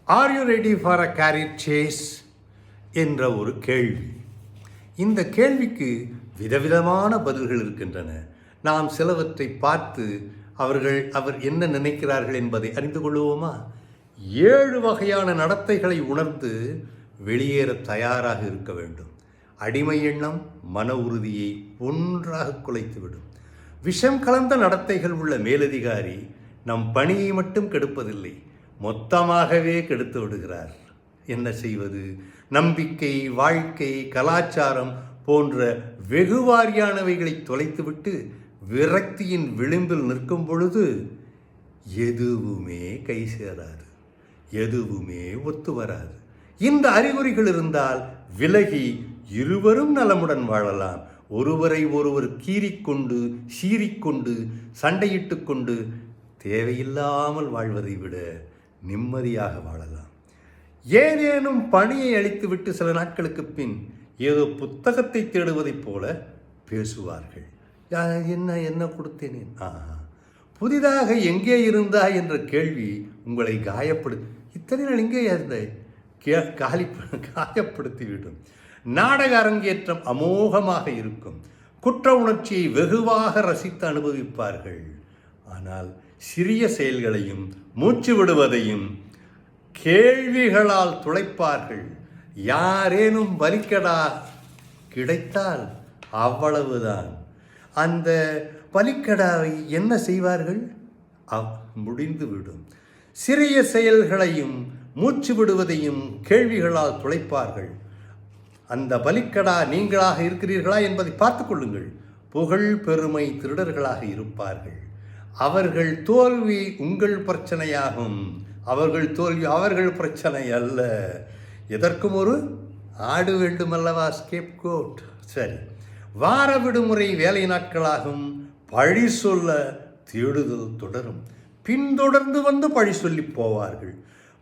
R you ready for a career chase என்ற ஒரு கேள்வி. இந்த கேள்விக்கு விதவிதமான பதில்கள் இருக்கின்றன. நாம் சிலவற்றை பார்த்து அவர் என்ன நினைக்கிறார்கள் என்பதை அறிந்து கொள்வோமா? 7 வகையான நடத்தைகளை உணர்ந்து வெளியேற தயாராக இருக்க வேண்டும். அடிமை எண்ணம் மன உறுதியை ஒன்றாக குலைத்துவிடும். விஷம் கலந்த நடத்தைகள் உள்ள மேலதிகாரி நம் பணியை மட்டும் கெடுப்பதில்லை, மொத்தமாகவே கெடுத்து விடுகிறார். என்ன செய்வது? நம்பிக்கை, வாழ்க்கை, கலாச்சாரம் போன்ற வெகுவாரியானவைகளை தொலைத்துவிட்டு விரக்தியின் விளிம்பில் நிற்கும் பொழுது எதுவுமே கை சேராது, எதுவுமே ஒத்து வராது. இந்த அறிகுறிகள் இருந்தால் விலகி இருவரும் நலமுடன் வாழலாம். ஒருவரை ஒருவர் கீறிக்கொண்டு சீறிக்கொண்டு சண்டையிட்டு கொண்டு தேவையில்லாமல் வாழ்வதை விட நிம்மதியாக வாழலாம். ஏதேனும் பணியை அளித்துவிட்டு சில நாட்களுக்கு பின் ஏதோ புத்தகத்தை தேடுவதைப் போல பேசுவார்கள். என்ன கொடுத்தேனே, புதிதாக எங்கே இருந்தா என்ற கேள்வி உங்களை இத்தனை நாள் எங்கே இருந்த காயப்படுத்திவிடும். நாடக அரங்கேற்றம் அமோகமாக இருக்கும். குற்ற உணர்ச்சியை வெகுவாக ரசித்து அனுபவிப்பார்கள். ஆனால் சிறிய செயல்களையும் மூச்சு விடுவதையும் கேள்விகளால் துளைப்பார்கள். யாரேனும் பலிக்கடா கிடைத்தால் அவ்வளவுதான். அந்த பலிக்கடாவை என்ன செய்வார்கள்? முடிந்துவிடும். சிறிய செயல்களையும் மூச்சு விடுவதையும் கேள்விகளால் துளைப்பார்கள். அந்த பலிக்கடா நீங்களாக இருக்கிறீர்களா என்பதை பார்த்து கொள்ளுங்கள். புகழ் பெருமை திருடர்களாக இருப்பார்கள். அவர்கள் தோல்வி உங்கள் பிரச்சனையாகும். அவர்கள் தோல்வி அவர்கள் பிரச்சனை அல்ல. எதற்கும் ஒரு ஆடு வேண்டுமல்லவா, ஸ்கேப் கோட். சரி, வார விடுமுறை வேலை நாட்களாகும். பழி சொல்ல தேடுதல் தொடரும். பின்தொடர்ந்து வந்து பழி சொல்லி போவார்கள்.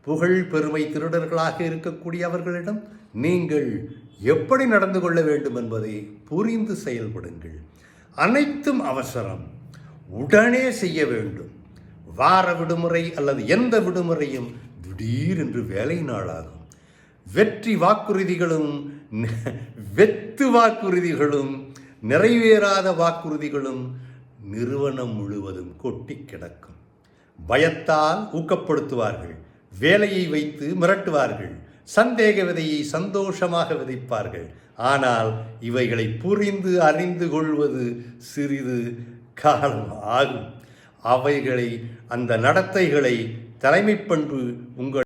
புகழ் பெருமை திருடர்களாக இருக்கக்கூடிய அவர்களிடம் நீங்கள் எப்படி நடந்து கொள்ள வேண்டும் என்பதை புரிந்து செயல்படுங்கள். அனைத்தும் அவசரம், உடனே செய்ய வேண்டும். வார விடுமுறை அல்லது எந்த விடுமுறையும் திடீரென்று வேலை நாளாகும். வெற்றி வாக்குறுதிகளும் வெத்து வாக்குறுதிகளும் நிறைவேறாத வாக்குறுதிகளும் நிறுவனம் முழுவதும் கொட்டி கிடக்கும். பயத்தால் ஊக்கப்படுத்துவார்கள். வேலையை வைத்து மிரட்டுவார்கள். சந்தேக விதையை சந்தோஷமாக விதைப்பார்கள். ஆனால் இவைகளை புரிந்து அறிந்து கொள்வது சிறிது காலம் ஆகும். அந்த நடத்தைகளை தலைமைப் பண்பு உங்கள்